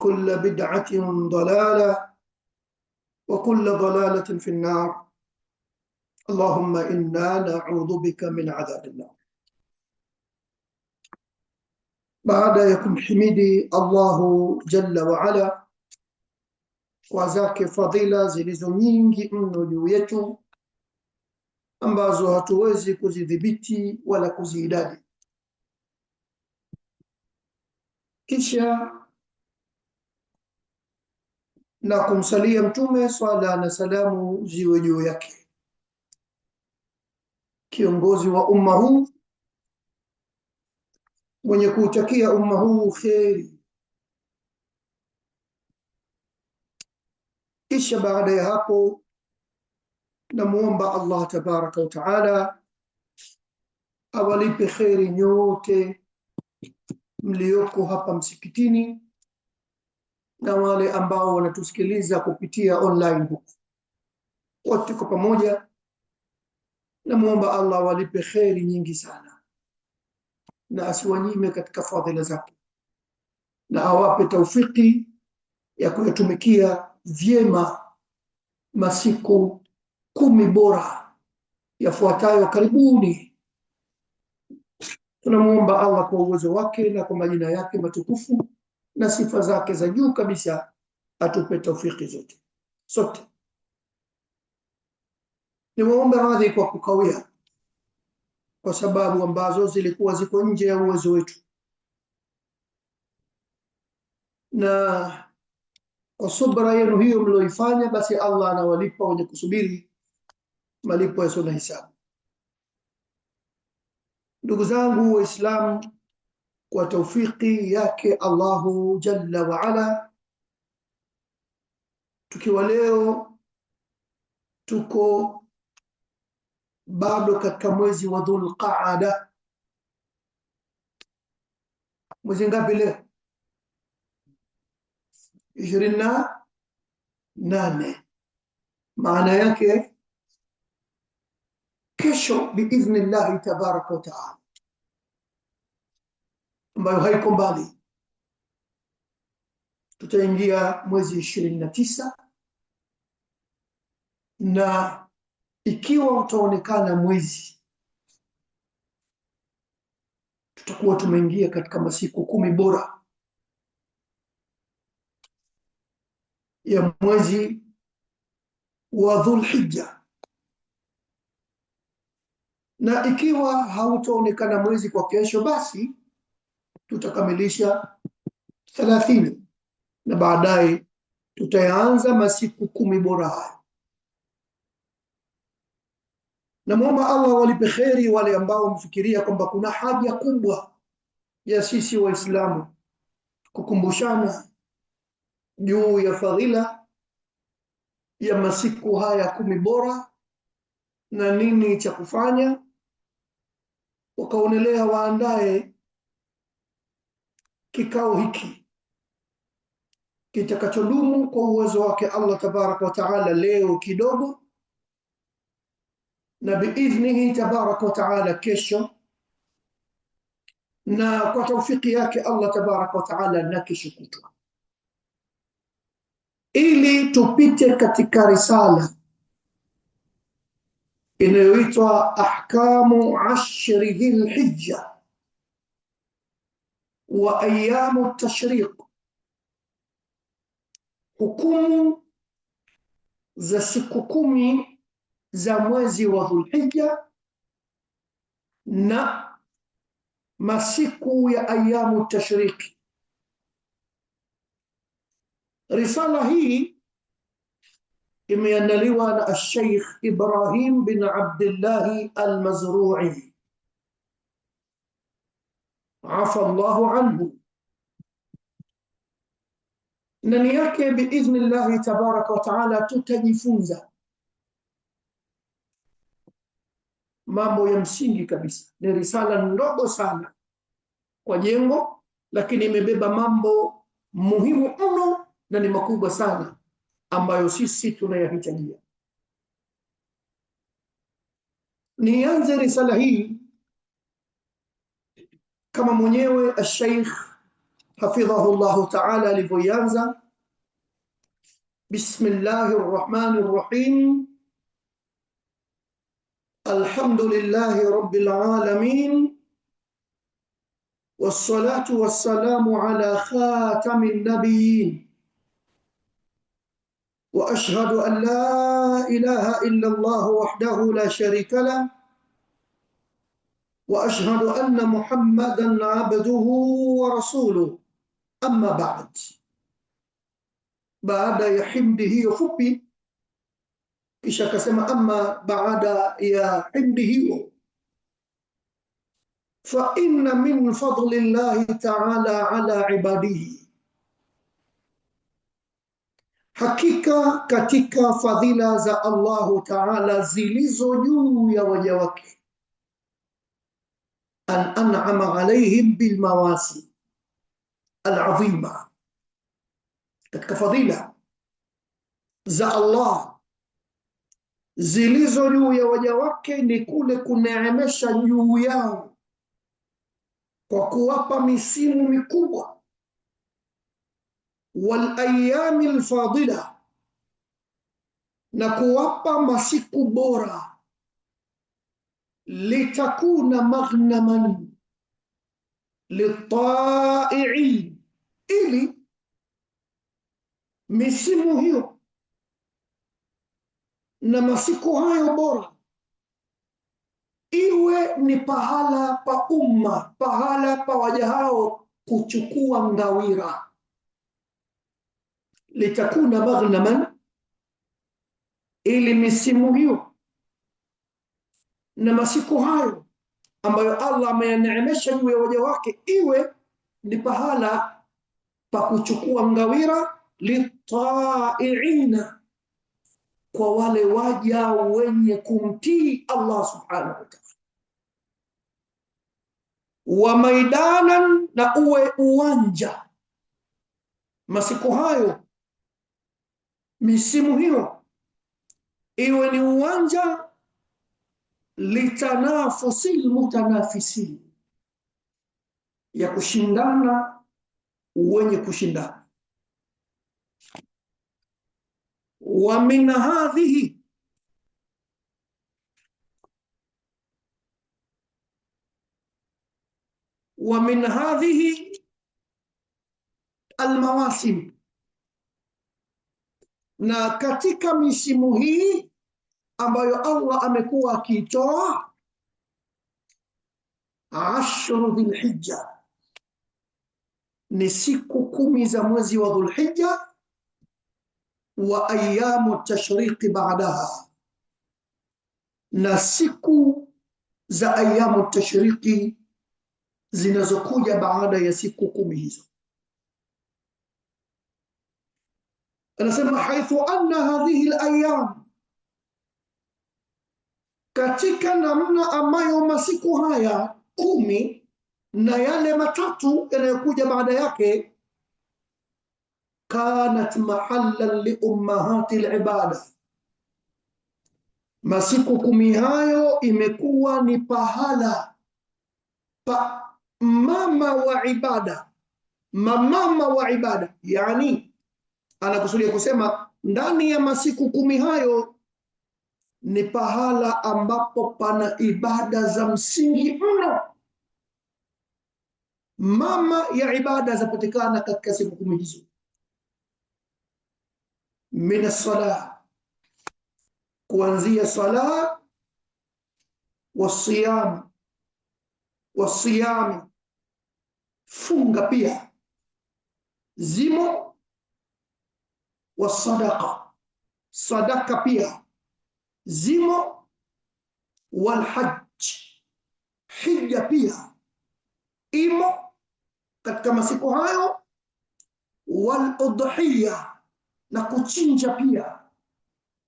كل بدعة ضلالة وكل ضلالة في النار. اللهم إنا نعوذ بك من عذاب النار. بعد يكم حميدي الله جل وعلا وزاك فضيلة zilizo nyingi mno juu yetu ambazo hatuwezi kuzidhibiti wala kuziidadi. Kisha na kumsalia mtume swala na salamu ziwe juu yake, kiongozi wa umma huu, mwenye kuutakia umma huu kheri. Kisha baada ya hapo namuomba Allah tabaraka wa taala awalipe kheri nyote mlioko hapa msikitini na wale ambao wanatusikiliza kupitia online book. Wote kwa pamoja namuomba Allah awalipe kheri nyingi sana na asiwanyime katika fadhila zake, na awape taufiki ya kuyatumikia vyema masiku 10 bora yafuatayo karibuni. Tunamuomba Allah kwa uwezo wake na kwa majina yake matukufu na sifa zake za juu kabisa atupe taufiki sote. Niwaombe radhi kwa kukawia kwa sababu ambazo zilikuwa ziko nje ya uwezo wetu, na kwa subra yenu hiyo mlioifanya, basi Allah anawalipa wenye kusubiri malipo yasiyo na hisabu. Ndugu zangu Waislamu, kwa taufiki yake Allahu jalla wa ala, tukiwa leo tuko bado katika mwezi wa Dhulqaada. Mwezi ngapi leo? 28. maana yake kesho biidhnillahi tabaraka wa taala, ambayo haiko mbali, tutaingia mwezi 29, na ikiwa utaonekana mwezi tutakuwa tumeingia katika masiku 10 bora ya mwezi wa Dhulhijja. Na ikiwa hautaonekana mwezi kwa kesho, basi tutakamilisha 30 na baadaye tutaanza masiku 10 bora haya. Namuomba Allah walipe kheri wale ambao mfikiria kwamba kuna haja kubwa ya sisi Waislamu kukumbushana juu ya fadhila ya masiku haya 10 bora na nini cha kufanya, wakaonelea waandae kikao hiki kitakachodumu kwa uwezo wake Allah tabaraka wa taala leo kidogo, na biidhnihi tabaraka wa taala kesho, na kwa taufiki yake Allah tabaraka wa taala na kesho kutwa, ili tupite katika risala inayoitwa ahkamu ashri dhilhijja wa ayamu tashriq, hukumu za siku 10 za mwezi wa Dhulhijja na masiku ya ayamu tashriki. Risala hii imeandaliwa na al-Sheikh Ibrahim bin Abdullah al-Mazru'i, afa Allahu anhu. Ndani yake biidhnillahi tabaraka wa taala tutajifunza mambo ya msingi kabisa. Ni risala ndogo sana kwa jengo, lakini imebeba mambo muhimu mno na ni makubwa sana ambayo sisi tunayahitajia. Nianze risala hii kama mwenyewe al-Sheikh hafidhahullahu ta'ala alivyoanza, bismillahir rahmanir rahim, alhamdulillahi rabbil alamin, wassalatu wassalamu ala khatamin nabiyyin, wa ashhadu an la ilaha illa Allah wahdahu la sharika lah, wa ashhadu anna Muhammadan abduhu wa rasuluh. Amma ba'd. Baada ya himdi hiyo fupi, kisha akasema amma baada ya himdi hiyo, fa inna min fadlillahi ta'ala ala ibadihi, hakika katika fadhila za Allahu ta'ala zilizo juu ya waja wake, an an'ama alaihim bil mawasi al-azima, katika fadhila za Allah zilizo juu ya waja wake ni kule kuneemesha juu yao kwa kuwapa misimu mikubwa, wal ayami alfadila, na kuwapa masiku bora, litakuna maghnaman lita'i'in, ili misimu hiyo na masiku hayo bora iwe ni pahala pa umma, pahala pa waja hao kuchukua ngawira. Litakuna maghnaman, ili misimu hiyo na masiku hayo ambayo Allah ameyaneemesha juu ya waja wake iwe ni pahala pa kuchukua ngawira, lita'iina, kwa wale waja wenye kumtii Allah subhanahu wa ta'ala, wa maidanan, na uwe uwanja masiku hayo, misimu hiyo iwe ni uwanja, litanafusil mutanafisin, ya kushindana wenye kushindana. Wa min hadhihi, wa min hadhihi almawasim, na katika misimu hii ambayo Allah amekuwa akitoa, ashru dhulhijja, ni siku 10 za mwezi wa Dhulhijja, wa ayamu tashriqi ba'daha, na siku za ayamu tashriqi zinazokuja baada ya siku 10 hizo. Anasema haithu anna hadhihi al-ayyam, katika namna ambayo masiku haya 10 na yale 3 yanayokuja baada yake, kanat mahallan li ummahati al-ibada, masiku 10 hayo imekuwa ni pahala pa mama wa ibada, mamama wa ibada. Yani anakusudia kusema ndani ya masiku 10 hayo ni pahala ambapo pana ibada za msingi mno. Mama ya ibada zapatikana katika siku 10 hizo. Min as-salah, kuanzia sala, wasiyam, wasiyami, funga pia zimo, wasadaqa, sadaka pia zimo, walhajj, hija pia imo katika masiku hayo, waludhiya, na kuchinja pia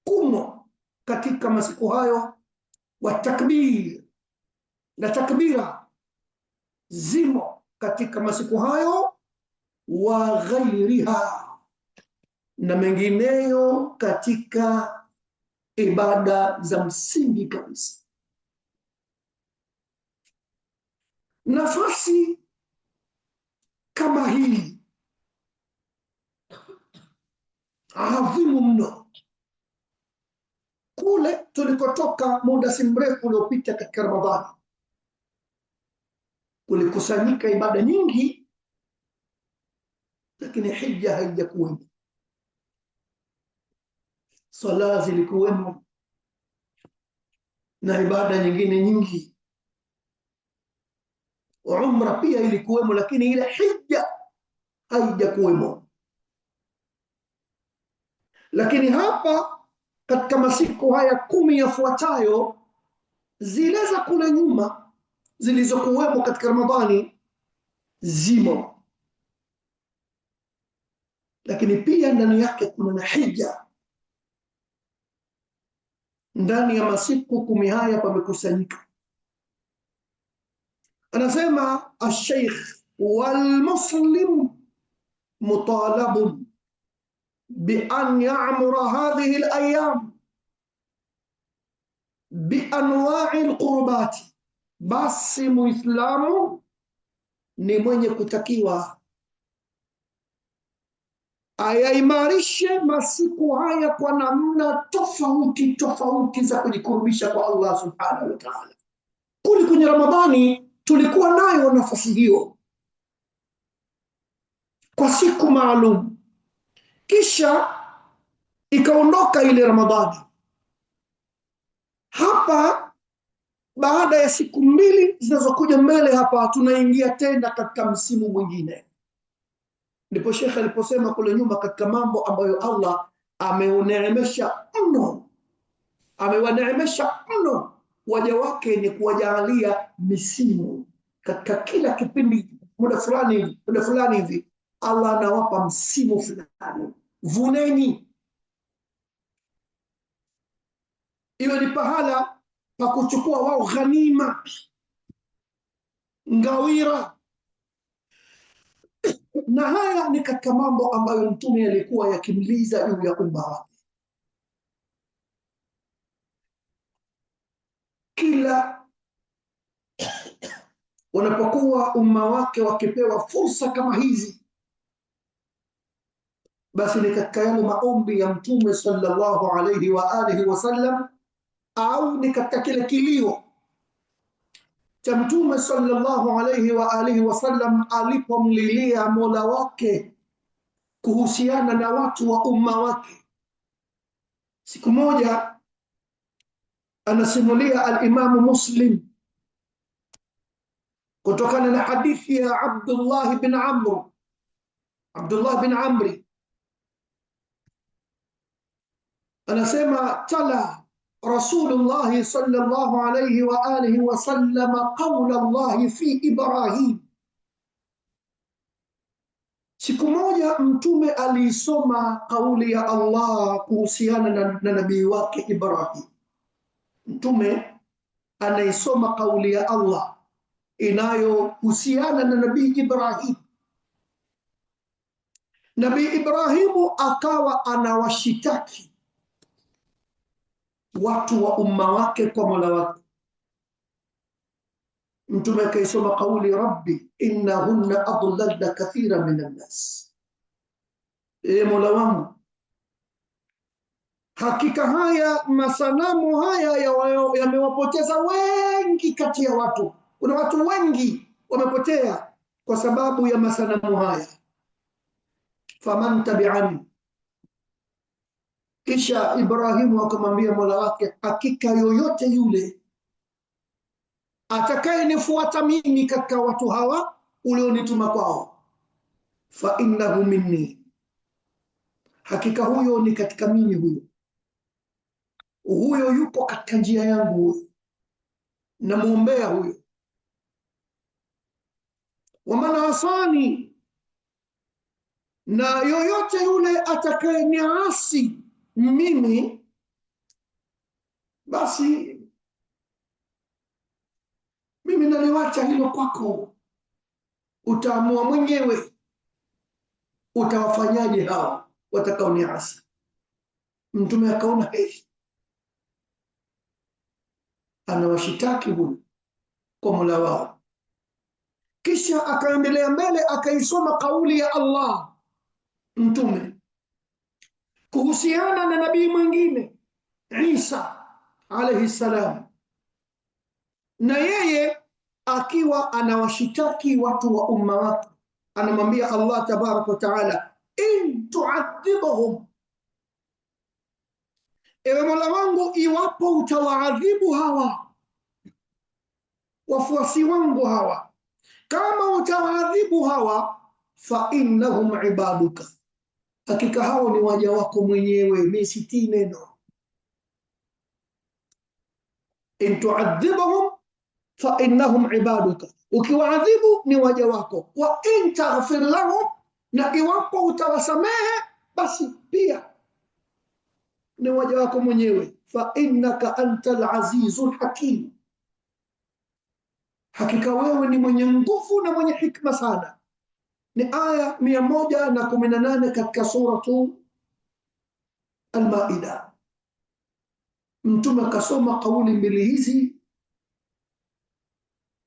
kumo katika masiku hayo, watakbir, na takbira zimo katika masiku hayo, wa ghairiha, na mengineyo katika ibada za msingi kabisa. Nafasi kama hili adhimu mno. Kule tulikotoka muda si mrefu uliopita katika Ramadhani, kulikusanyika ibada nyingi, lakini hija haijakuwemo. Sala zilikuwemo na ibada nyingine nyingi, umra pia ilikuwemo, lakini ile hija haijakuwemo. Lakini hapa katika masiku haya 10 yafuatayo, zile za kule nyuma zilizokuwemo katika Ramadhani zimo, lakini pia ndani yake kuna na hija. Ndani ya masiku 10 haya pamekusanyika. Anasema al-Sheikh, wal-muslim mutalabun بأن يعمر هذه الأيام بأنواع القربات. Basi muislamu ni mwenye kutakiwa ayaimarishe masiku haya kwa namna tofauti tofauti za kujikurubisha kwa Allah subhanahu wa ta'ala. Kuli kwenye Ramadhani tulikuwa nayo nafasi hiyo kwa siku maalum, kisha ikaondoka ile Ramadhani. Hapa baada ya siku 2 zinazokuja mbele, hapa tunaingia tena katika msimu mwingine. Ndipo Sheikh aliposema kule nyuma katika mambo ambayo Allah ameuneemesha mno, amewaneemesha mno waja wake ni kuwajalia misimu katika kila kipindi. Muda fulani hivi Allah anawapa msimu fulani, vuneni. Iwe ni pahala pa kuchukua wao ghanima, ngawira. Na haya ni katika mambo ambayo Mtume alikuwa yakimliza juu ya umma wake. Kila wanapokuwa umma wake wakipewa fursa kama hizi, basi ni katika yale maombi ya Mtume sallallahu alayhi wa alihi wasallam, au ni katika kile kilio cha Mtume sallallahu alayhi wa alihi wasallam alipomlilia Mola wake kuhusiana na watu wa umma wake. Siku moja anasimulia al-Imam Muslim kutokana na hadithi ya Abdullah bin Amri, anasema tala Rasulullah sallallahu alayhi wa alihi wa sallam qawla Allah fi Ibrahim. Siku moja Mtume alisoma kauli ya Allah kuhusiana na nabii wake Ibrahim. Mtume anaisoma kauli ya Allah inayohusiana na nabii Ibrahim. Nabii Ibrahimu akawa anawashitaki watu wa umma wake kwa Mola wake. Mtume akaisoma kauli rabbi innahunna adlalna kathira minan nas. Mola wangu, hakika haya masanamu haya yamewapoteza wengi kati ya watu. Kuna watu wengi wamepotea kwa sababu ya masanamu haya. Faman tabi'ani. Kisha Ibrahimu akamwambia Mola wake, hakika yoyote yule atakayenifuata mimi katika watu hawa ulionituma kwao, fa innahu minni, hakika huyo ni katika mimi, huyo yupo katika njia yangu, namuombea huyo. Waman asani, na yoyote yule atakayeniasi mimi, basi mimi naliwacha hilo kwako, utaamua mwenyewe utawafanyaje hao watakaoniasi. Mtume akaona anawashitaki huyu kwa Mola wao, Kisha akaendelea mbele akaisoma kauli ya Allah mtume kuhusiana na nabii mwingine Isa alayhi salam, na yeye akiwa anawashitaki watu wa umma wake, anamwambia Allah tabaraka wa taala, in tu'adhibhum, ewe Mola wangu, iwapo utawaadhibu hawa wafuasi wangu hawa, kama utawaadhibu hawa, fa innahum ibaduka, hakika hao ni waja wako mwenyewe. Mesitii neno in tu'adhibhum fa innahum ibaduka, ukiwaadhibu ni waja wako. Wa in taghfir lahum, na iwapo utawasamehe basi pia ni waja wako mwenyewe. Fa innaka antal azizul hakim, hakika wewe ni mwenye nguvu na mwenye hikma sana. Ni aya 118 katika suratu Al-Maida. Mtume akasoma kauli mbili hizi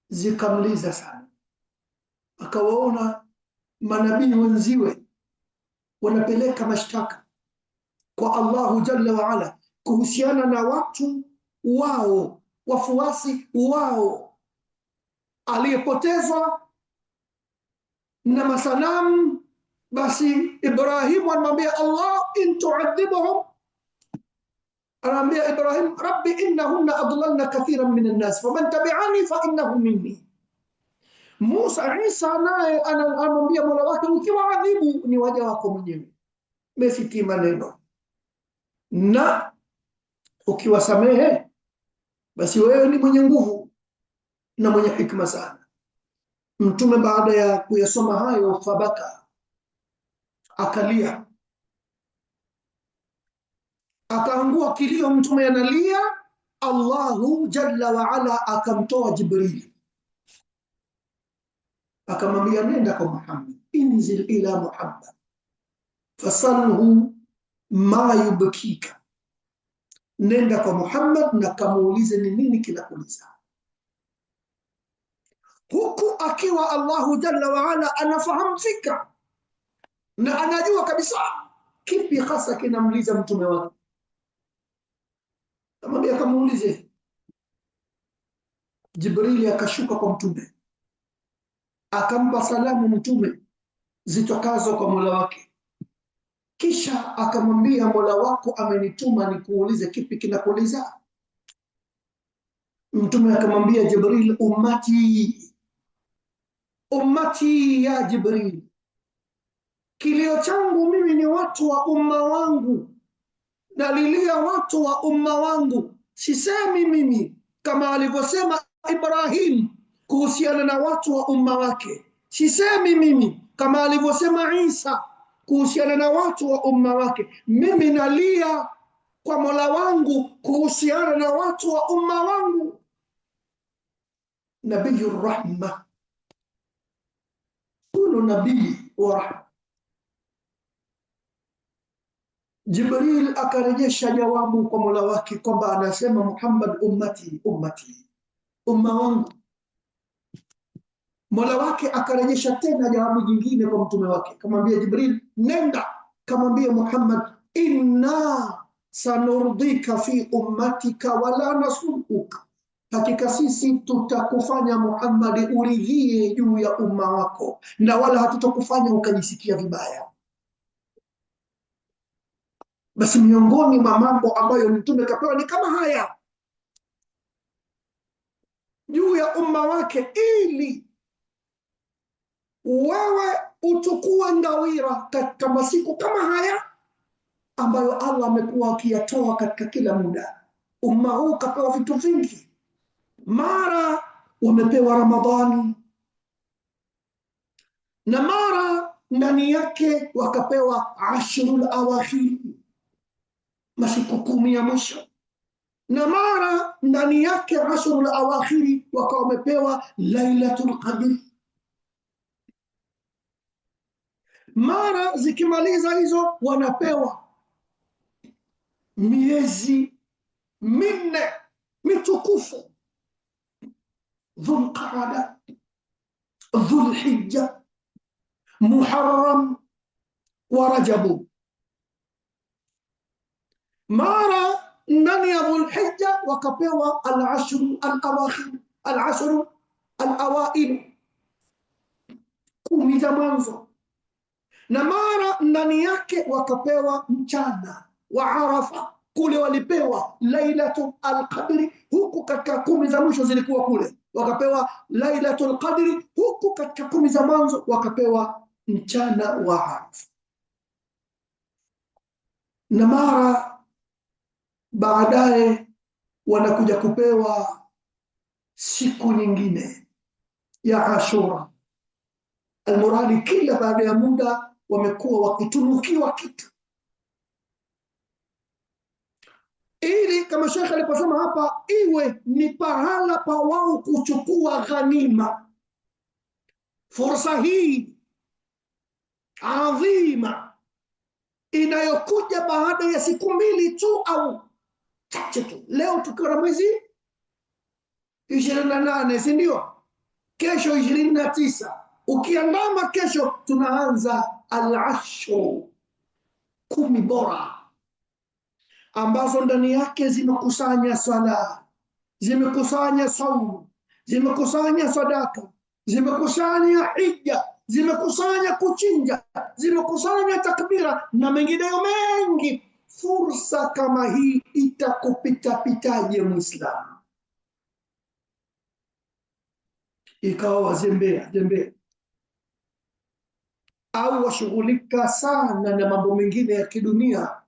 zikamliza sana, akawaona manabii wenziwe wanapeleka mashtaka kwa Allahu jalla wa ala kuhusiana na watu wao, wafuasi wao, aliyepotezwa na masanamu. Basi Ibrahim anamwambia Allah, in tu'adhibhum, anamwambia Ibrahim, rabbi innahunna adlalna kathiran min an-nas faman tabi'ani fa innahu minni. Musa Isa naye anamwambia Mola wake, ukiwaadhibu ni waja wako mwenyewe, mesitii maneno, na ukiwasamehe basi wewe ni mwenye nguvu na mwenye hikma sana. Mtume baada ya kuyasoma hayo, fabaka, akalia, akaangua kilio. Mtume analia, Allahu jalla wa ala akamtoa Jibril akamwambia, nenda kwa Muhammad, inzil ila Muhammad fasalhu ma yubkika, nenda kwa Muhammad na kamuulize ni nini kinakuliza. Huku akiwa Allahu jalla wa ala anafahamu fika na anajua kabisa kipi hasa kinamliza mtume wake. Amwambia kamuulize. Jibrili akashuka kwa mtume akampa salamu mtume zitokazo kwa Mola wake, kisha akamwambia, Mola wako amenituma nikuulize kipi kinakuuliza. Mtume akamwambia Jibril, ummati, ummati ya Jibril, kilio changu mimi ni watu wa umma wangu, nalilia watu wa umma wangu. Sisemi mimi kama alivyosema Ibrahim kuhusiana na watu wa umma wake, sisemi mimi kama alivyosema Isa kuhusiana na watu wa umma wake. Mimi nalia kwa Mola wangu kuhusiana na watu wa umma wangu. Nabiyur rahma, huyu nabii wa rahma. Jibril akarejesha jawabu kwa Mola wake kwamba anasema Muhammad, ummati, ummati, umma wangu. Mola wake akarejesha tena jawabu jingine kwa mtume wake, kamwambia Jibril, nenda kamwambia Muhammad, inna sanurdika fi ummatika wala nasuuka, hakika sisi tutakufanya Muhammad uridhie juu ya umma wako na wala hatutakufanya ukajisikia vibaya. Basi miongoni mwa mambo ambayo mtume kapewa ni kama haya juu ya umma wake, ili wewe utukue ngawira katika masiku kama haya ambayo Allah amekuwa akiyatoa katika kila muda. Umma huu kapewa vitu vingi, mara wamepewa Ramadhani na mara ndani yake wakapewa Ashrul Awakhir, masiku 10 ya mwisho, na mara ndani yake Ashrul Awakhir wakawa wamepewa Lailatul Qadr. Mara zikimaliza hizo wanapewa miezi 4 mitukufu, Dhulqaada, Dhulhijja, Muharram wa Rajabu. Mara ndani ya Dhulhijja wakapewa al-ashru al-awakhir, al-ashru al-awail, 10 za mwanzo, na mara ndani yake wakapewa mchana wa Arafa. Kule walipewa Lailatul Qadri, huku katika 10 za mwisho zilikuwa kule wakapewa Lailatul Qadri, huku katika 10 za mwanzo wakapewa mchana wa Arafa. Na mara baadaye wanakuja kupewa siku nyingine ya Ashura. Almuradi, kila baada ya muda wamekuwa wakitunukiwa kitu, ili kama Sheikh aliposema hapa, iwe ni pahala pa wao kuchukua ghanima. Fursa hii adhima inayokuja baada ya siku 2 tu au chache tu. Leo tukiwa na mwezi 28, si ndio? Kesho 29, ukiandama kesho tunaanza al-ashru, 10 bora, ambazo ndani yake zimekusanya sala, zimekusanya saumu, zimekusanya sadaka, zimekusanya hija, zimekusanya kuchinja, zimekusanya takbira na mengineyo mengi. Fursa kama hii itakupita-pitaje Muislamu? Ikawa wazembea au washughulika sana na mambo mengine ya kidunia,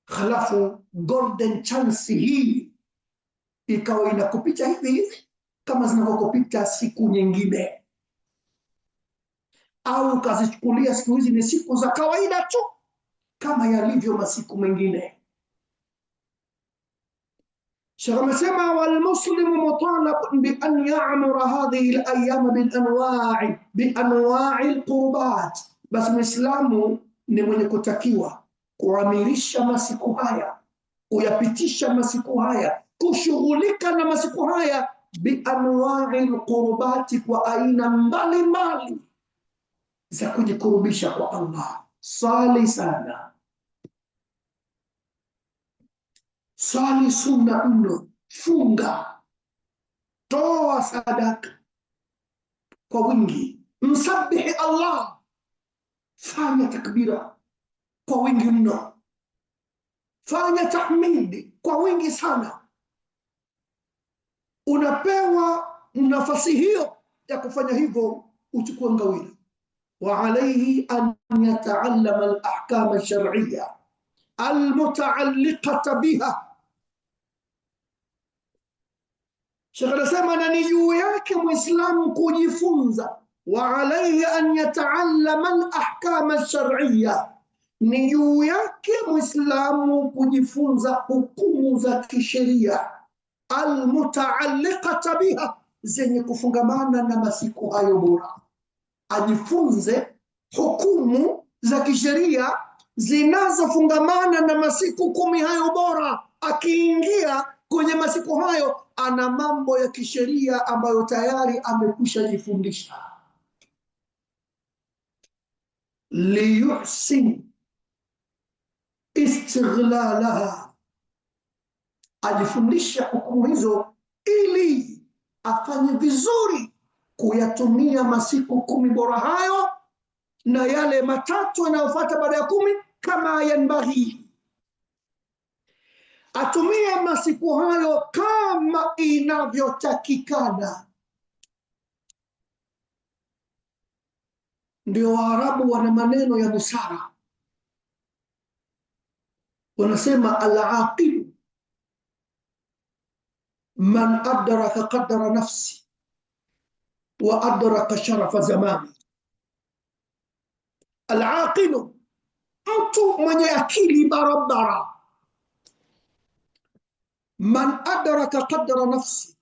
halafu golden chance hii ikawa inakupita hivi hivi kama zinavyokupita siku nyingine, au kazichukulia siku hizi ni siku za kawaida tu kama yalivyo masiku mengine. Sheikh amesema, walmuslimu mutalab bi an ya'mura hadhihi al-ayyam bi anwa'i al-qurbat. Basi Muislamu ni mwenye kutakiwa kuamirisha masiku haya, kuyapitisha masiku haya, kushughulika na masiku haya bi anwa'i al-qurbati, kwa aina mbalimbali za kujikurubisha kwa Allah. Sali sana, sali sunna mno, funga, toa sadaka kwa wingi, msabihi Allah, fanya takbira kwa wingi mno, fanya tahmidi kwa wingi sana. Unapewa nafasi hiyo ya kufanya hivyo, uchukue ngawira. Wa alayhi an yata'allama al-ahkam al-shar'iyya al-muta'alliqata biha. Sheikh anasema, na ni juu yake Muislamu kujifunza. Wa alayhi an yata'allama al-ahkam al-shar'iyya, ni juu yake Muislamu kujifunza hukumu za kisheria al-muta'alliqata biha, zenye kufungamana na masiku hayo bora. Ajifunze hukumu za kisheria zinazofungamana na masiku 10 hayo bora. Akiingia kwenye masiku hayo, ana mambo ya kisheria ambayo tayari amekwisha jifundisha. Liyuhsin istighlalaha, ajifundisha hukumu hizo ili afanye vizuri kuyatumia masiku 10 bora hayo na yale matatu yanayofuata baada ya 10 kama yanbaghi. Atumia masiku hayo kama inavyotakikana. Ndio Waarabu wana maneno ya busara, wanasema al-aqil man adraka qadra nafsi wa adraka sharafa zamani. Al-aqilu, mtu mwenye akili barabara. Man adraka qadra nafsi,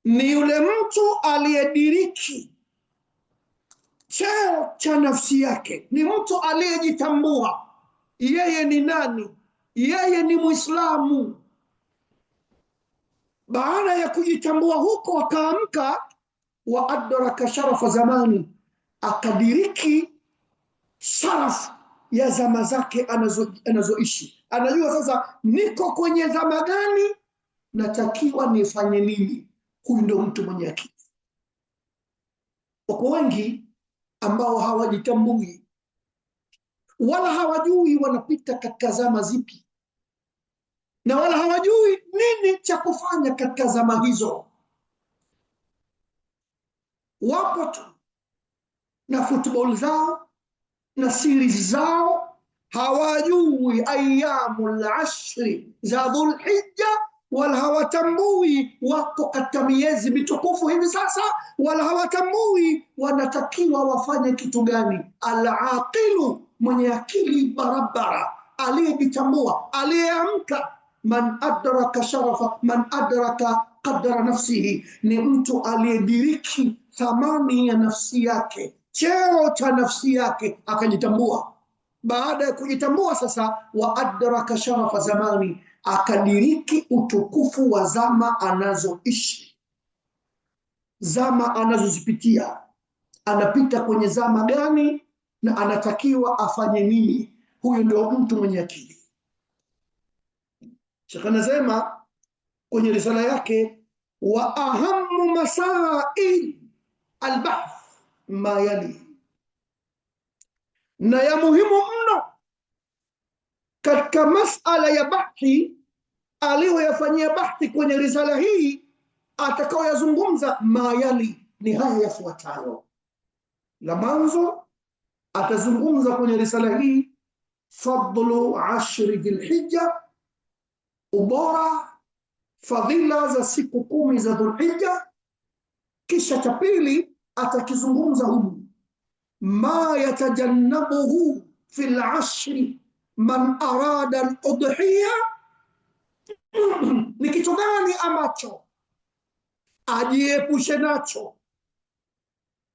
ni yule mtu aliyediriki cheo cha nafsi yake, ni mtu aliyejitambua yeye ni nani. Yeye ni Muislamu. Baada ya kujitambua huko, akaamka wa adraka sharafa zamani, akadiriki sharaf ya zama zake anazoishi. Anajua sasa niko kwenye zama gani, natakiwa nifanye nini. Huyu ndio mtu mwenye akili. Wako wengi ambao hawajitambui wala hawajui wanapita katika zama zipi, na wala hawajui nini cha kufanya katika zama hizo. Wapo tu na football zao na series zao, hawajui ayyamul ashri za Dhulhijja, wala hawatambui wako katika miezi mitukufu hivi sasa, wala hawatambui wanatakiwa wafanye kitu gani. Al-aqilu, mwenye akili barabara, aliyejitambua, aliyeamka. Man adraka sharafa, man adraka qadra nafsihi, ni mtu aliyediriki thamani ya nafsi yake, cheo cha nafsi yake, akajitambua. Baada ya kujitambua sasa, wa adraka sharafa zamani, akadiriki utukufu wa zama anazoishi, zama anazozipitia. Anapita kwenye zama gani na anatakiwa afanye nini. Huyo ndio mtu mwenye akili. Sheikh anasema kwenye risala yake, wa ahammu masail albahth ma yali, na ya muhimu mno katika masala ya bahthi aliyoyafanyia bahthi kwenye risala hii atakaoyazungumza, ma yali, ni haya yafuatayo. La mwanzo atazungumza kwenye risala hii fadlu ashri dhulhijja, ubora fadhila za siku 10 za Dhulhijja. Kisha cha pili atakizungumza humu ma yatajannabuhu fil ashri man arada al-udhiya, ni kitu gani ambacho ajiepushe nacho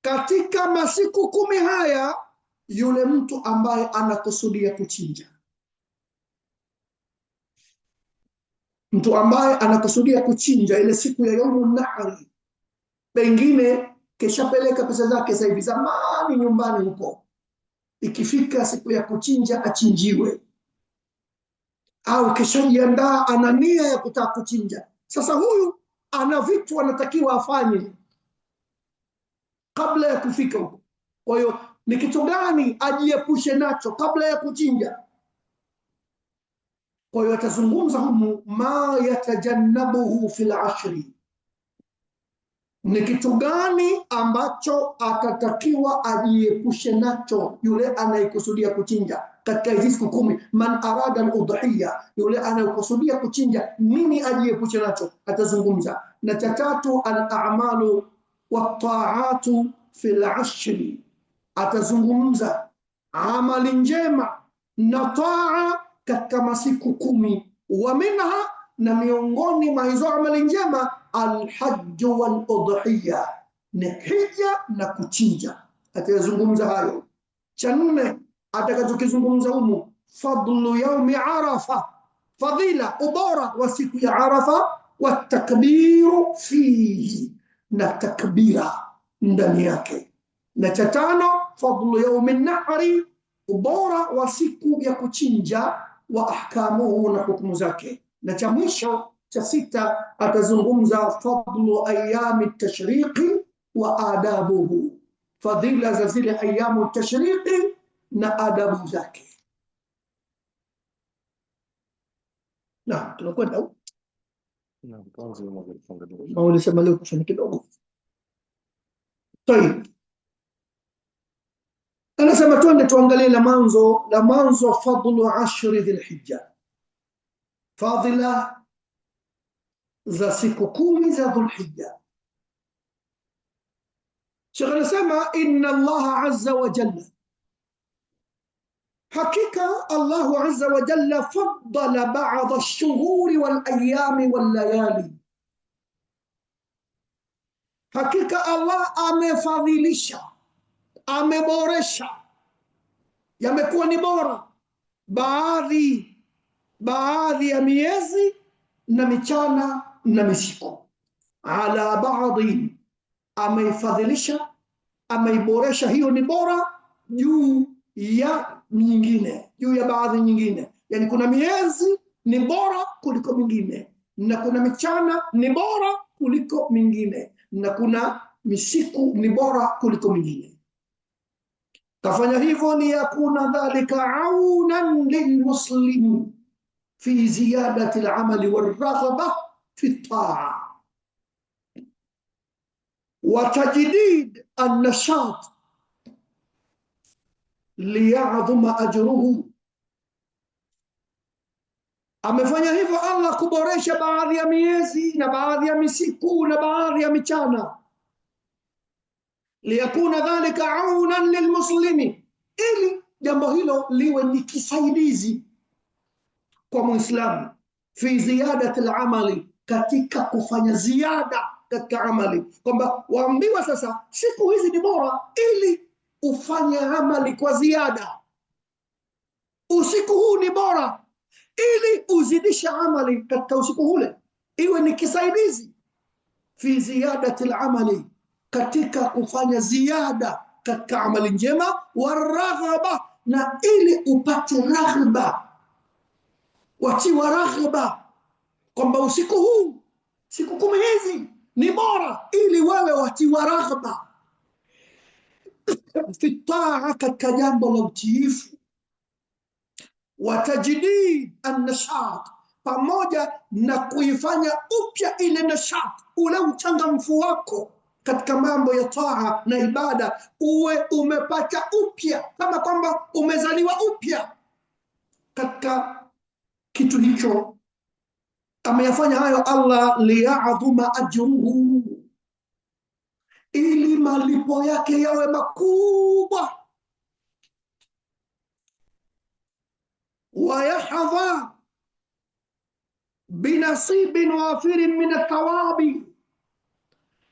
katika masiku 10 haya yule mtu ambaye anakusudia kuchinja. Mtu ambaye anakusudia kuchinja ile siku ya yaumun nahri, pengine keshapeleka pesa zake sasa hivi zamani nyumbani huko, ikifika siku ya kuchinja achinjiwe, au keshajiandaa ana nia ya kutaka kuchinja. Sasa huyu ana vitu anatakiwa afanye kabla ya kufika huko. Kwa hiyo ni kitu gani ajiepushe nacho kabla ya kuchinja? Kwa hiyo atazungumza humu ma yatajannabuhu fil ashri, ni kitu gani ambacho atatakiwa ajiepushe nacho yule anayekusudia kuchinja katika hizi siku 10. Man arada al-udhiya, yule anayekusudia kuchinja, nini ajiepushe nacho? Atazungumza. Na cha tatu al-a'malu wat-ta'atu fil ashri, atazungumza amali njema na taa katika masiku 10. Wa minha, na miongoni mwa hizo amali njema, alhajj wal udhiya, ni hija na kuchinja. Atazungumza hayo. Cha nne atakachokizungumza humu fadlu yaumi arafa, fadhila ubora wa siku ya Arafa, wa takbiru fihi, na takbira ndani yake. Na cha tano fadlu yaumi nahri, ubora wa siku ya kuchinja, wa ahkamuhu, na hukumu zake. Na cha mwisho cha sita atazungumza fadlu ayami tashriqi wa adabuhu, fadhila za zile ayamu tashriqi na adabu zake. Na tunakwenda au ulisema leo kusema kidogo. Tayeb, anasema twende tuangalie la mwanzo fadlu ashri dhulhijja, fadhila za siku 10 za Dhulhijja. Sheikh anasema inna Allah azza wa jalla, hakika Allah azza wa jalla faddala ba'd ash-shuhuri wal ayami wal layali, hakika Allah amefadhilisha, ameboresha, yamekuwa ni bora baadhi ya miezi na michana na misiku, ala baadhi, ameifadhilisha, ameiboresha, hiyo ni bora juu ya nyingine, juu ya baadhi nyingine. Yani kuna miezi ni bora kuliko mingine, na kuna michana ni bora kuliko mingine, na kuna misiku ni bora kuliko mingine. Kafanya hivyo liyakuna dhalika aunan lilmuslimin fi ziyadati al-amali war-raghba fi at-ta'a wa tajdid an-nashat liya'dhuma ajruhu. Amefanya hivyo Allah kuboresha baadhi ya miezi na baadhi ya misiku na baadhi ya michana, liyakuna dhalika aunan lilmuslimi, ili jambo hilo liwe ni kisaidizi kwa Muislamu, fi ziyadati al-amali, katika kufanya ziada katika amali, kwamba waambiwa sasa siku hizi ni bora ili ufanye amali kwa ziada. Usiku huu ni bora ili uzidisha amali katika usiku ule, iwe ni kisaidizi fi ziyadati al-amali, katika kufanya ziada katika amali njema, waraghaba, na ili upate raghba, watiwa raghba kwamba usiku huu, siku 10 hizi ni bora, ili wewe watiwa raghba fi taa, katika jambo la utiifu, watajdid an-nashat, pamoja na kuifanya upya ile nashat, ule uchangamfu wako katika mambo ya taa na ibada, uwe umepata upya, kama kwamba umezaliwa upya katika kitu hicho. Ameyafanya hayo Allah liya'dhuma ajruhu, ili malipo yake yawe makubwa, wayahdha binasibin wafirin min athawabi,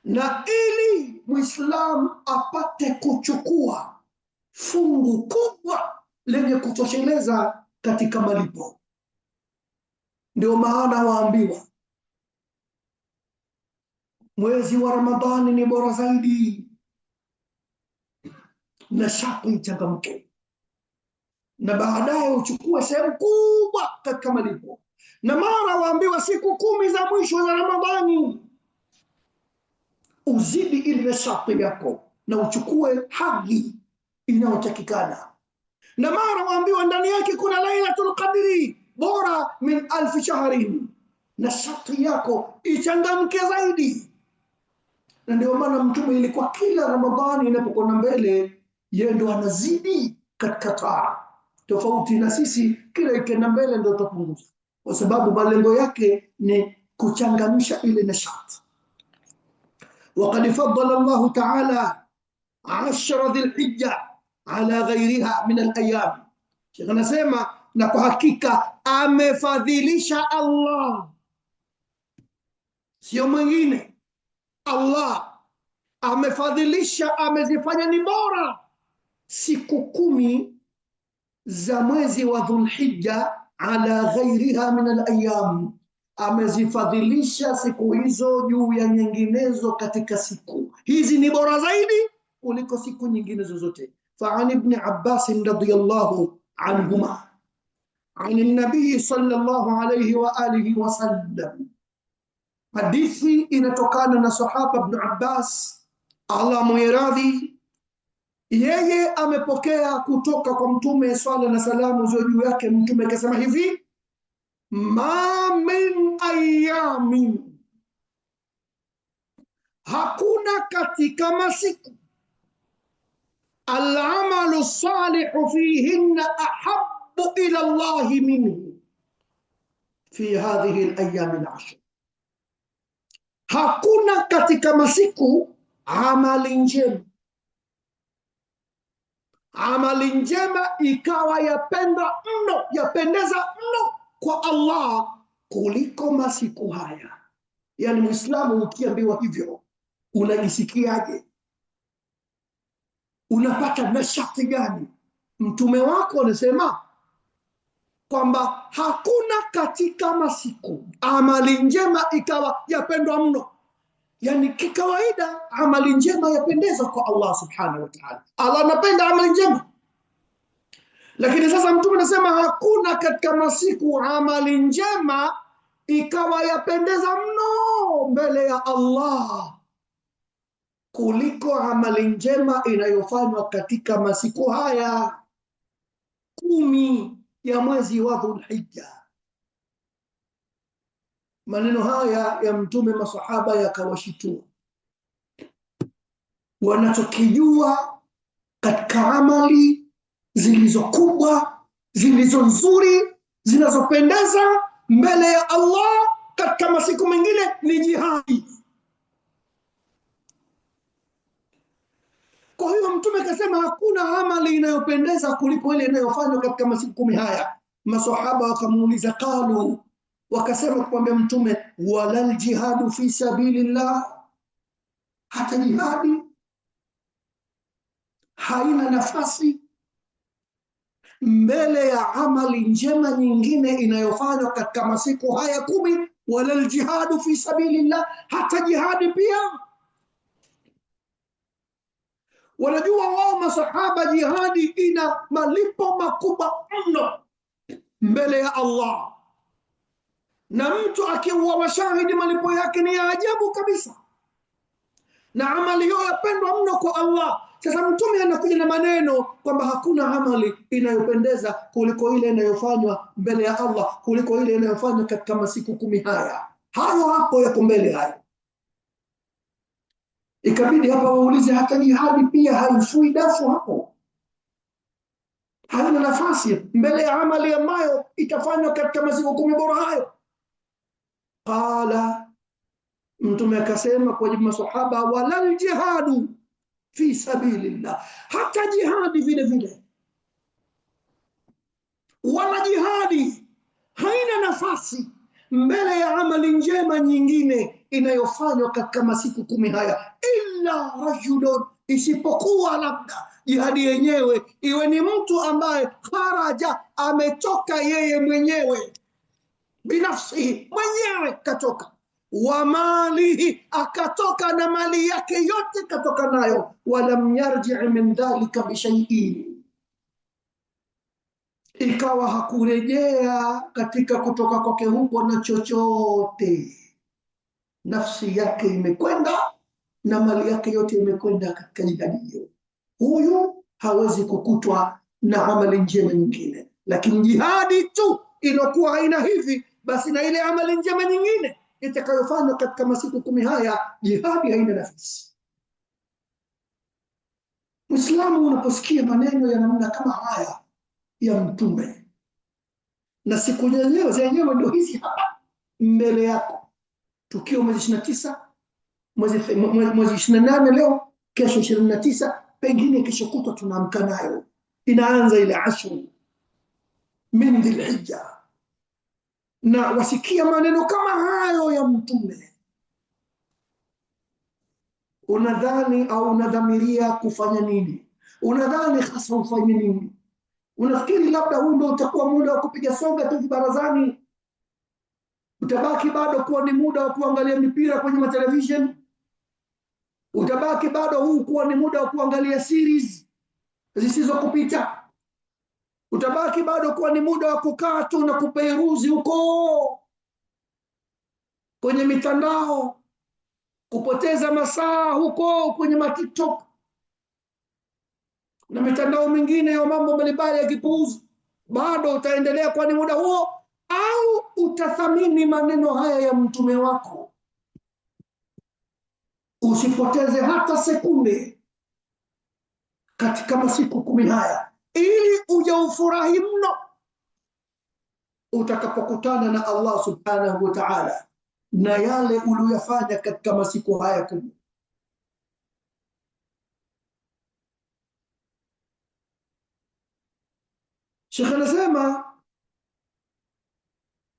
na ili Muislam apate kuchukua fungu kubwa lenye kutosheleza katika malipo. Ndio maana waambiwa mwezi wa Ramadhani ni bora zaidi, na shati ichangamke, na baadaye uchukue sehemu kubwa katika malipo. Na mara waambiwa siku 10 za mwisho za Ramadhani uzidi ile shati yako na uchukue hadhi inayotakikana. Na mara waambiwa ndani yake kuna Lailatul Qadri bora min 1000 shahrin, na shati yako ichangamke zaidi. Na ndio maana Mtume ilikuwa kila Ramadhani inapokuwa mbele, yeye ndo anazidi katika taa, tofauti na sisi kila ikenda mbele ndio tupunguza, kwa sababu malengo yake ni kuchangamsha ile nashati. وقد فضل الله تعالى 10 ذي الحجة على غيرها من الأيام. Sheikh anasema, na kwa hakika amefadhilisha Allah, sio mwingine, Allah amefadhilisha, amezifanya ni bora siku 10 za mwezi wa Dhulhijja ala ghairiha min al-ayyam, amezifadhilisha siku hizo juu ya nyinginezo katika siku hizi, ni bora zaidi kuliko siku nyingine zozote. Fa'an ibn Abbas radhiyallahu anhuma عن النبي صلى الله عليه وآله وسلم, hadithi inatokana na sahaba Ibn Abbas, Allah muiradhi, yeye amepokea kutoka kwa Mtume swalla na salamu ziwe juu yake. Mtume akasema hivi, ma min ayamin, hakuna katika masiku, al-amalu salihu fihinna ahabbu ila Allah minhu fi hadhihi al-ayyam al-ashr. Hakuna katika masiku amali njema, amali njema ikawa yapendwa mno, yapendeza mno kwa Allah kuliko masiku haya. Yani Muislamu ukiambiwa hivyo unajisikiaje? Unapata nashati gani? Mtume wako anasema kwamba hakuna katika masiku amali njema ikawa yapendwa mno. Yani kikawaida amali njema yapendeza kwa Allah subhanahu wa ta'ala. Allah anapenda amali njema. Lakini sasa Mtume anasema hakuna katika masiku amali njema ikawa yapendeza mno mbele ya Allah kuliko amali njema inayofanywa katika masiku haya 10 ya mwezi wa Dhulhijja. Maneno haya ya Mtume masahaba yakawashitua. Wanachokijua katika amali zilizokubwa, zilizo nzuri, zinazopendeza mbele ya Allah katika masiku mengine ni jihadi. Kwa hiyo Mtume akasema hakuna amali inayopendeza kuliko ile inayofanywa katika masiku 10 haya. Maswahaba wakamuuliza, qalu, wakasema kumwambia Mtume, walal jihadu fi sabilillah, hata jihadi haina nafasi mbele ya amali njema nyingine inayofanywa katika masiku haya 10? Walal jihadu fi sabilillah, hata jihadi pia. Wanajua wao masahaba jihadi ina malipo makubwa mno mbele ya Allah, na mtu akiwa washahidi malipo yake ni ya ajabu kabisa, na amali hiyo yapendwa mno kwa Allah. Sasa Mtume anakuja na maneno kwamba hakuna amali inayopendeza kuliko ile inayofanywa mbele ya Allah, kuliko ile inayofanywa katika masiku 10 haya. Hayo hapo yako mbele hayo. Ikabidi hapa waulize, hata jihadi pia haifui dafu hapo, haina nafasi mbele ya amali ambayo itafanywa katika masiku 10 bora hayo? Qala, Mtume akasema kwa masahaba, walal jihadu fi sabilillah, hata jihadi vile vile, wala jihadi haina nafasi mbele ya amali njema nyingine inayofanywa katika masiku 10 haya, illa rajulun, isipokuwa labda jihadi yenyewe iwe ni mtu ambaye kharaja, ametoka yeye mwenyewe, binafsihi, mwenyewe katoka, wa malihi, akatoka na mali yake yote katoka nayo, walam yarji min dhalika bishai'in, ikawa hakurejea katika kutoka kwake huko na chochote. Nafsi yake imekwenda na mali yake yote imekwenda katika jihadi hiyo. Huyu hawezi kukutwa na amali njema nyingine. Lakini jihadi tu inokuwa haina hivi, basi na ile amali njema nyingine itakayofanywa katika masiku 10 haya, jihadi haina nafasi. Muislamu, unaposikia maneno ya namna kama haya ya Mtume, na siku zenyewe ndio hizi hapa mbele yako, tukio mwezi 29, mwezi 28 leo, kesho 29, pengine kesho kutwa tunaamka nayo, inaanza ile ashru min Dhulhijja, na wasikia maneno kama hayo ya Mtume, unadhani au unadhamiria kufanya nini? Unadhani hasa ufanye nini? Unafikiri labda huu ndio utakuwa muda wa kupiga soga tu barazani? Utabaki bado kuwa ni muda wa kuangalia mipira kwenye matelevision? Utabaki bado huu kuwa ni muda wa kuangalia series zisizokupita? Utabaki bado kuwa ni muda wa kukaa tu na kuperuzi huko kwenye mitandao, kupoteza masaa huko kwenye TikTok na mitandao mingine ya mambo mbalimbali ya kipuuzi? Bado utaendelea kwa ni muda huo, au utathamini maneno haya ya Mtume wako, usipoteze hata sekunde katika masiku 10 haya, ili uje ufurahi mno utakapokutana na Allah subhanahu wa ta'ala na yale uliyofanya katika masiku haya 10. Sheikh anasema,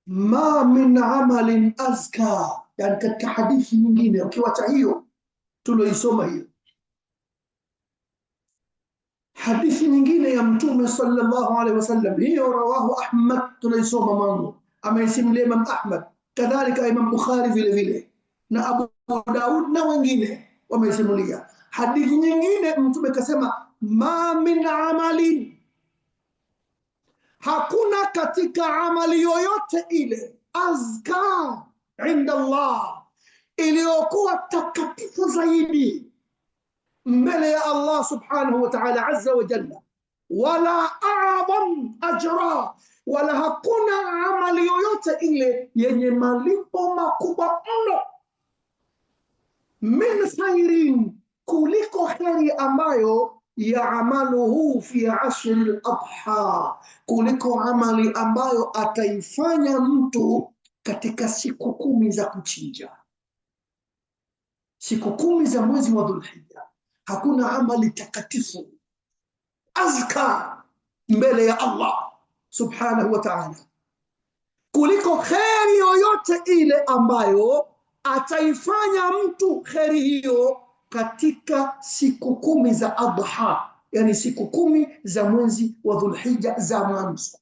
ma min amalin azka, yani katika hadithi nyingine, ukiwacha hiyo tuloisoma hiyo hadithi nyingine ya Mtume sallallahu alaihi wasallam, hiyo rawahu Ahmad, tuloisoma mwanzo, ameisimulia Imam Ahmad, kadhalika Imam Bukhari vile vile. na Abu Daud na wengine wamesimulia. Hadithi nyingine Mtume kasema, ma min amalin, hakuna katika amali yoyote ile, azka inda Allah, iliyokuwa takatifu zaidi mbele ya Allah subhanahu wa ta'ala azza wa jalla, wala a'zam ajra, wala hakuna amali yoyote ile yenye malipo makubwa mno, min khairin, kuliko kheri ambayo yaamaluhu fi ashri al-adha, kuliko amali ambayo ataifanya mtu katika siku 10 za kuchinja, siku 10 za mwezi wa Dhulhijja. Hakuna amali takatifu azka mbele ya Allah subhanahu wa ta'ala kuliko kheri yoyote ile ambayo ataifanya mtu kheri hiyo katika siku 10 za adha, yani siku 10 za mwezi wa Dhulhijja za mwanzo.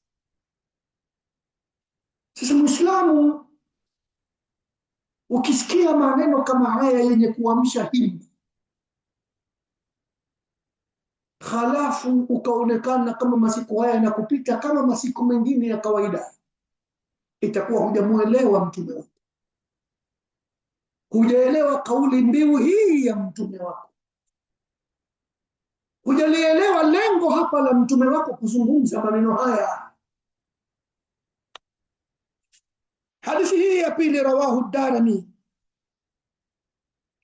Sasa Muislamu, ukisikia maneno kama haya yenye kuamsha himu, halafu ukaonekana kama masiku haya yanakupita kama masiku mengine ya kawaida, itakuwa hujamuelewa mtume wako, hujaelewa kauli mbiu hii ya mtume wako, hujalielewa lengo hapa la mtume wako kuzungumza maneno haya. Hadithi hii ya pili rawahu ad-Darimi,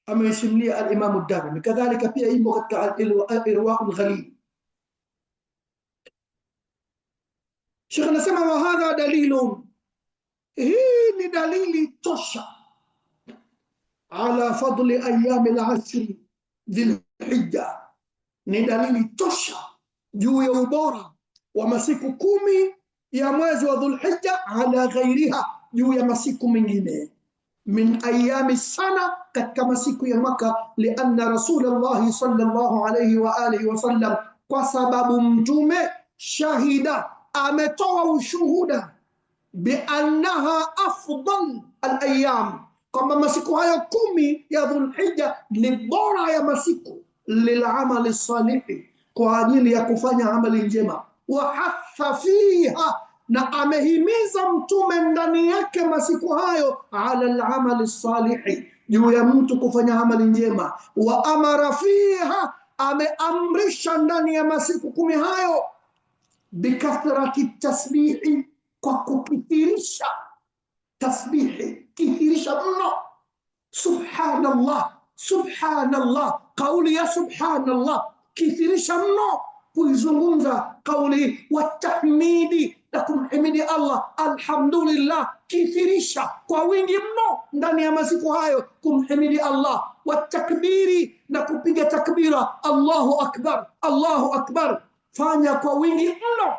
amesimulia al-Imam ad-Darimi, kadhalika pia imo katika Irwaul Ghalil. Sheikh anasema, wa hadha dalilun, hii ni dalili tosha, ala fadli ayami al-ashri dhil-hijja, ni dalili tosha juu ya ubora wa masiku 10 ya mwezi wa Dhulhijja, ala ghairiha, juu ya masiku mengine, min ayami sana, katika masiku ya mwaka, lianna Rasulullah sallallahu alayhi wa alihi wa sallam, kwa sababu mtume shahida, ametoa ushuhuda, biannaha afdal al-ayyam, kwamba masiku hayo 10 ya Dhulhijja ni bora ya masiku, lilamali salihi, kwa ajili ya kufanya amali njema, wa hatha fiha, na amehimiza mtume ndani yake masiku hayo, ala al-amali salihi, juu ya mtu kufanya amali njema, wa amara fiha, ameamrisha ndani ya masiku 10 hayo, bikathrati tasbihi, kwa kukithirisha tasbihi, kithirisha mno, subhanallah subhanallah, kauli ya subhanallah, kithirisha mno kuizungumza kauli, watahmidi, na kumhimidi Allah, alhamdulillah, kithirisha kwa wingi mno ndani ya masiku hayo kumhimidi Allah, watakbiri, na kupiga takbira, Allahu akbar Allahu akbar, fanya kwa wingi mno.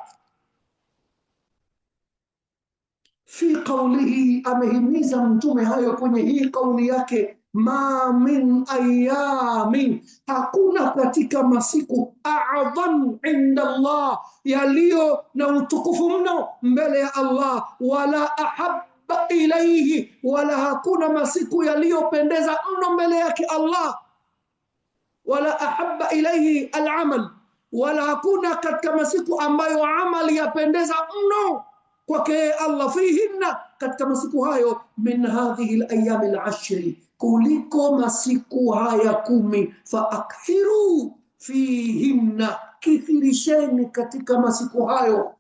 Fi qawlihi, amehimiza mtume hayo kwenye hii kauli yake, ma min ayamin, hakuna katika masiku, a'dham inda Allah, yaliyo na utukufu mno mbele ya Allah, wala ahabba ilayhi, wala hakuna masiku yaliyopendeza mno mbele yake Allah, wala ahabba ilayhi al-amal, wala hakuna katika masiku ambayo amali yapendeza mno kwake Allah, fihinna, katika masiku hayo, min hadhihi al-ayyam al-ashri, kuliko masiku haya 10, fa akthiru fihinna, kithirisheni katika masiku hayo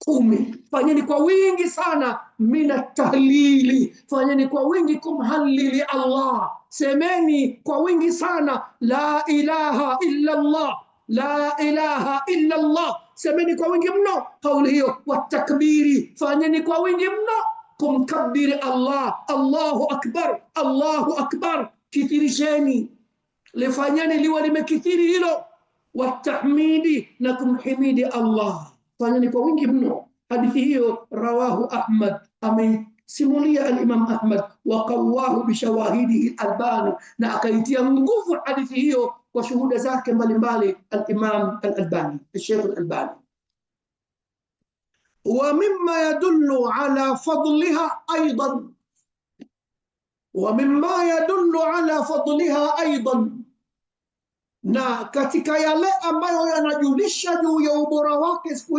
10, fanyeni kwa wingi sana, mina tahlili, fanyeni kwa wingi kumhalili Allah, semeni kwa wingi sana, la ilaha illa Allah, la ilaha illa Allah, semeni kwa wingi mno kauli hiyo, watakbiri, fanyeni kwa wingi mno kumkabiri Allah, Allahu akbar Allahu akbar, kithirisheni, lifanyeni liwe limekithiri hilo, watahmidi, na kumhimidi Allah, fanyeni kwa wingi mno. Hadithi hiyo rawahu Ahmad, amesimulia al-Imam Ahmad, wa qawahu bishawahidihi al-Albani, na akaitia nguvu hadithi hiyo kwa shuhuda zake mbalimbali al-Imam al-Albani, al-Sheikh al-Albani. Wa mimma yadullu ala fadliha aidan, wa mimma yadullu ala fadliha aidan, na katika yale ambayo yanajulisha juu ya ubora wake siku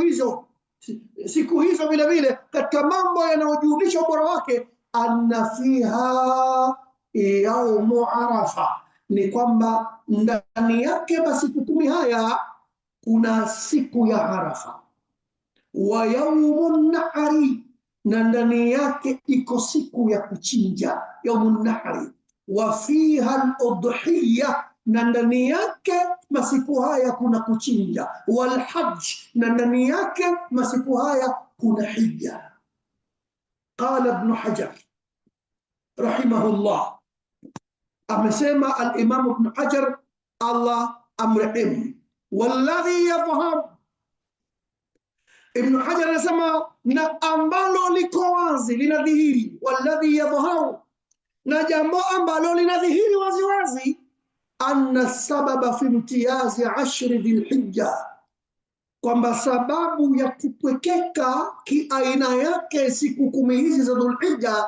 hizo vile vile, katika mambo yanayojulisha ubora wake, anna fiha yaumu arafa, ni kwamba ndani yake masiku 10 haya kuna siku ya Arafa, wa yaumun nahri, na ndani yake iko siku ya kuchinja, yaumun nahri, wa fiha al-udhiyya, na ndani yake masiku haya kuna kuchinja, wal hajj, na ndani yake masiku haya kuna hija. Qala Ibn Hajar rahimahullah, amesema al-Imam Ibn Hajar Allah amrehemu, walladhi yadhhar, Ibn Hajar anasema na ambalo liko wazi linadhihiri, walladhi yadhhar, na jambo ambalo linadhihiri wazi wazi, anna sababa fi imtiyazi 10 dhilhijja, kwamba sababu ya kupwekeka kiaina yake siku 10 hizi za Dhulhijja,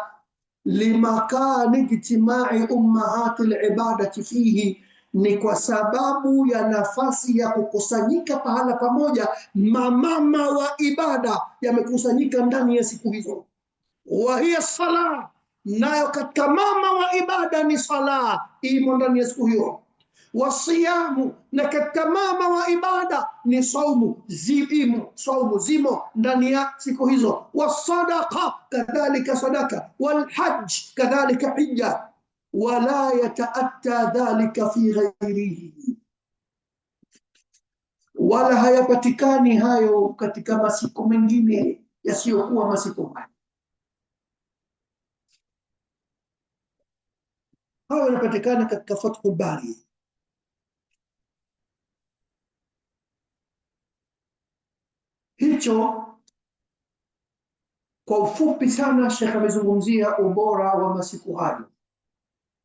limakani ijtimai ummahati alibadati fihi, ni kwa sababu ya nafasi ya kukusanyika pahala pamoja mamama wa ibada yamekusanyika ndani ya siku hizo. Wa hiya sala, nayo katika mama wa ibada ni sala, imo ndani ya siku hiyo. Wasiyamu, na katika mama wa ibada ni saumu, zimo ndani ya siku hizo. Wasadaqa, kadhalika sadaka. Walhajj, kadhalika hija. Wala yataatta dhalika fi ghairihi, wala hayapatikani hayo katika masiku mengine yasiyokuwa masiku haya. Hayo yanapatikana katika Fathul Bari. Hicho kwa ufupi sana Sheikh amezungumzia ubora wa masiku hayo.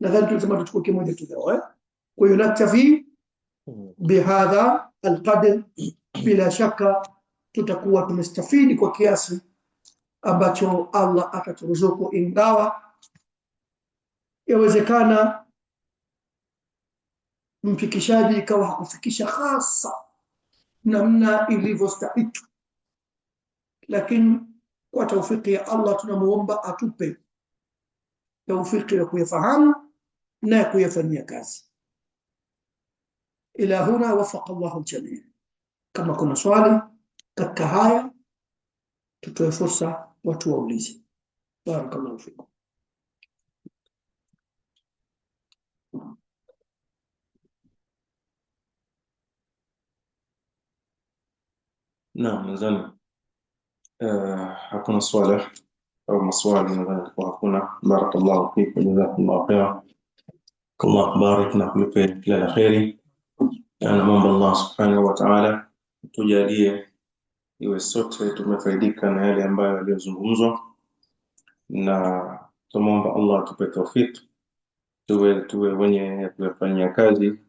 Nadhani tunasema tuchukue kimoja tu leo, kwa hiyo naktafi bihadha alqadr. Bila shaka tutakuwa tumestafidi kwa kiasi ambacho Allah ataturuzuku, ingawa yawezekana mfikishaji ikawa hakufikisha hasa namna ilivyostahili, lakini kwa taufiki ya Allah tunamuomba atupe taufiki ya kuyafahamu na kuyafanyia kazi. Ila huna wafaqa Allahu al-jamii. Kama kuna swali katika haya tutoe fursa watu waulize. Barakallahu fikum. Naam, nadhani hakuna swali au maswali, nadhani kwa hakuna. Barakallahu fikum, jazakumullahu khairan, Allah barik na kulipe kila la kheri. Naomba Allah subhanahu wa ta'ala tujalie iwe sote tumefaidika na yale ambayo yaliyozungumzwa, na tumuomba Allah atupe tawfik tuwe wenye kuyafanyia kazi,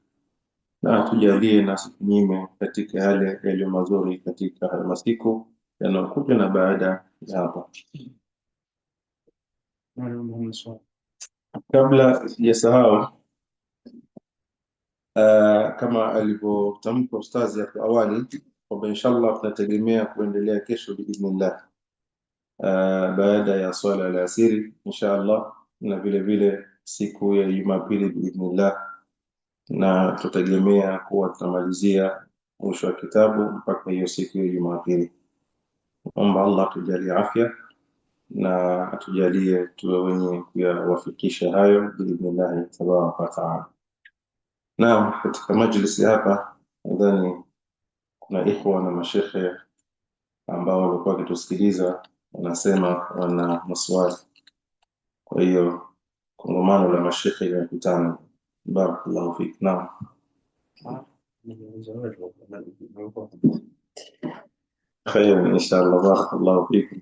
na tujalie na tunyime katika yale yaliyo mazuri katika haya masiku yanayokuja na baada ya hapo. Kabla sijasahau, kama alivyotamka ustazi hapo awali, kwamba inshallah tunategemea kuendelea kesho biidhnillah, baada ya swala la asiri inshallah, na vile vile siku ya Jumapili biidhnillah, na tutategemea kuwa tutamalizia mwisho wa kitabu mpaka hiyo siku ya Jumapili. Omba Allah tujalie afya na atujalie tuwe wenye kuyawafikisha hayo biidhnillah tabaraka wa taala. Naam, katika majlisi hapa nadhani kuna ikhwa na mashekhe ambao walikuwa wakitusikiliza, wanasema wana maswali. Kwa hiyo kongamano la mashekhe linakutana. Barakallahu fik. Naam. Khair inshallah, barakallahu fikum.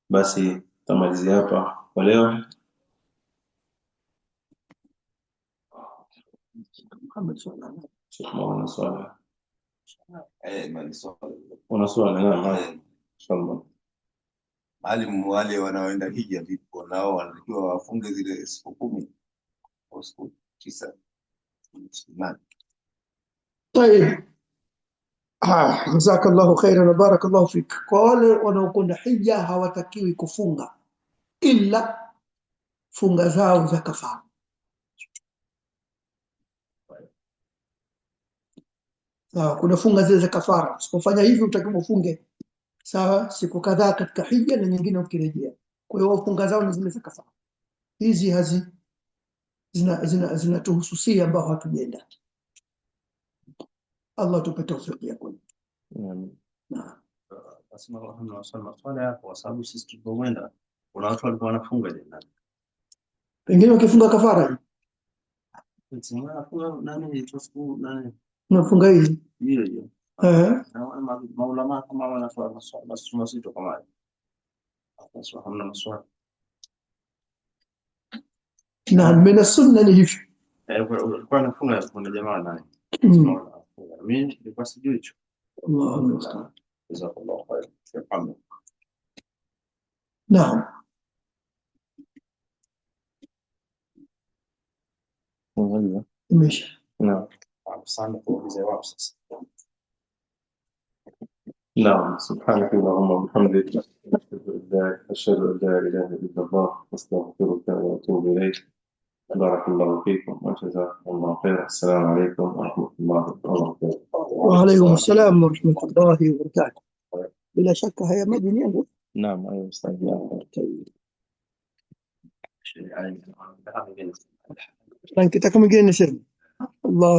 Basi tamalizia hapa kwa leo. Una swali? Naam, inshallah. Maalim, wale wanaoenda hija vipo nao wanatakiwa wafunge zile siku 10 au siku 9 Imani. طيب jazakallahu khairan wa barakallahu fik. Kwa wale wanaokwenda hija hawatakiwi kufunga ila funga zao za kafara. Sawa, kuna funga zile za kafara. Usipofanya hivyo utakiwa ufunge sawa siku kadhaa katika hija na nyingine ukirejea. Kwa hiyo funga zao ni zile za kafara. Hizi zinatuhususia ambao hatujaenda. Allah tupe tawfiki ya kweli. Naam. Basi hamna swala hapo kwa sababu sisi tulipoenda kuna watu walikuwa wanafunga jana. Pengine wakifunga kafara unafunga hizi hiyo maulama kama wanaswali basi tunasito kama basi hamna maswali. Naam, min as-sunnah ni hivi. Kwa nafunga kuna jamaa nani mimi nilikuwa sijui hicho. Allahu musta'an. Jazakallahu khairan. Naam. Imesha. نعم Asante kwa kuzielewa sasa. نعم سبحانك اللهم وبحمدك أشهد أن لا إله إلا الله أستغفرك وأتوب إليك. بارك الله فيكم وجزاكم الله خير. السلام عليكم ورحمة الله وبركاته. وعليكم السلام ورحمة الله وبركاته. بلا شك هي مدنية. نعم أيوة أستاذ. Kita kemungkinan Allah.